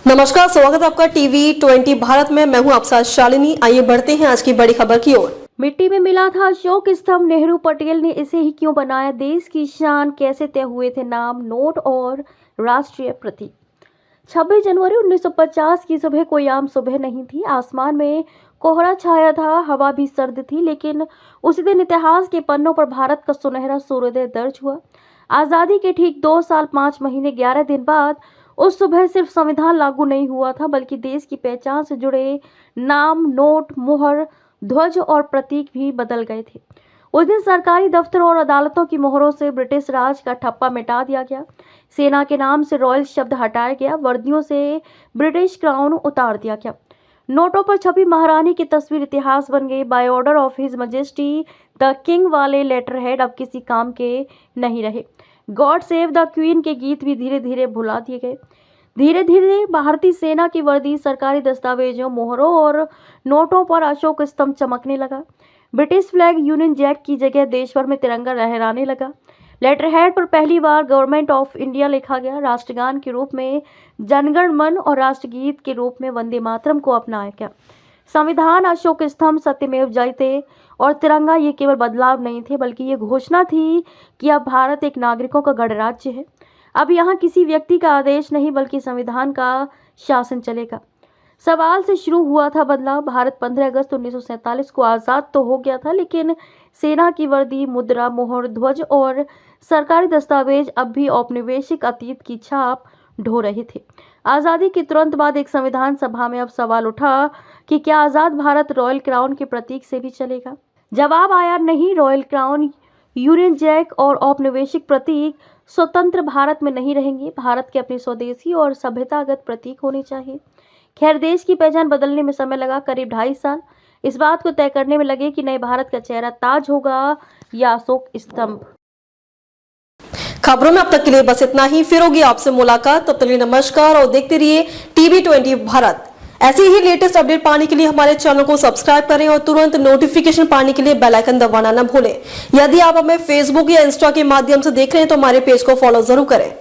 नमस्कार, स्वागत है आपका टीवी20 भारत में। मैं हूं आपके साथ शालिनी। आइए बढ़ते हैं आज की बड़ी खबर की ओर। मिट्टी में मिला था अशोक स्तंभ, नेहरू पटेल ने इसे ही क्यों बनाया देश की शान, कैसे तय हुए थे नाम, नोट और राष्ट्रीय प्रतीक। 26 जनवरी 1950 की सुबह कोई आम सुबह नहीं थी। आसमान में कोहरा छाया था, हवा भी सर्द थी, लेकिन उसी दिन इतिहास के पन्नों पर भारत का सुनहरा सूर्योदय दर्ज हुआ। आज़ादी के ठीक 2 साल 5 महीने 11 दिन बाद उस सुबह सिर्फ संविधान लागू नहीं हुआ था, बल्कि देश की पहचान से जुड़े नाम, नोट, मुहर, ध्वज और प्रतीक भी बदल गए थे। उस दिन सरकारी दफ्तरों और अदालतों की मोहरों से ब्रिटिश राज का ठप्पा मिटा दिया गया। सेना के नाम से रॉयल शब्द हटाया गया, वर्दियों से ब्रिटिश क्राउन उतार दिया गया। नोटों पर छपी महारानी की तस्वीर इतिहास बन गई। By order of his majesty the king वाले लेटर हेड अब किसी काम के नहीं रहे। गॉड सेव द क्वीन के गीत भी धीरे धीरे भुला दिए गए। धीरे धीरे भारतीय सेना की वर्दी, सरकारी दस्तावेजों, मोहरों और नोटों पर अशोक स्तंभ चमकने लगा। ब्रिटिश फ्लैग, यूनियन जैक की जगह देश भर में तिरंगा लहराने लगा। लेटर हेड पर पहली बार गवर्नमेंट ऑफ इंडिया लिखा गया। राष्ट्रगान के रूप में जनगण मन और राष्ट्रगीत के रूप में वंदे मातरम को अपनाया गया। संविधान, अशोक स्तंभ, सत्यमेव जयते और तिरंगा ये केवल बदलाव नहीं थे, बल्कि ये घोषणा थी कि अब भारत एक नागरिकों का गणराज्य है। अब यहाँ किसी व्यक्ति का आदेश नहीं, बल्कि संविधान का शासन चलेगा। सवाल से शुरू हुआ था बदलाव। भारत 15 अगस्त 1947 को आज़ाद तो हो गया था, लेकिन सेना की वर्दी, मुद्रा, मोहर, ध्वज और सरकारी दस्तावेज अब भी औपनिवेशिक अतीत की छाप ढो रहे थे। आज़ादी के तुरंत बाद एक संविधान सभा में अब सवाल उठा कि क्या आज़ाद भारत रॉयल क्राउन के प्रतीक से भी चलेगा। जवाब आया नहीं। रॉयल क्राउन, यूनियन जैक और औपनिवेशिक प्रतीक स्वतंत्र भारत में नहीं रहेंगे। भारत के अपने स्वदेशी और सभ्यतागत प्रतीक होने चाहिए। खैर, देश की पहचान बदलने में समय लगा, करीब 2.5 साल। इस बात को तय करने में लगे कि नए भारत का चेहरा ताज होगा या अशोक स्तंभ। खबरों में अब तक के लिए बस इतना ही। फिर होगी आपसे मुलाकात, तब तक के लिए नमस्कार और देखते रहिए टीवी20 भारत। ऐसे ही लेटेस्ट अपडेट पाने के लिए हमारे चैनल को सब्सक्राइब करें और तुरंत नोटिफिकेशन पाने के लिए बेल आइकन दबाना न भूलें। यदि आप हमें फेसबुक या इंस्टा के माध्यम से देख रहे हैं तो हमारे पेज को फॉलो जरूर करें।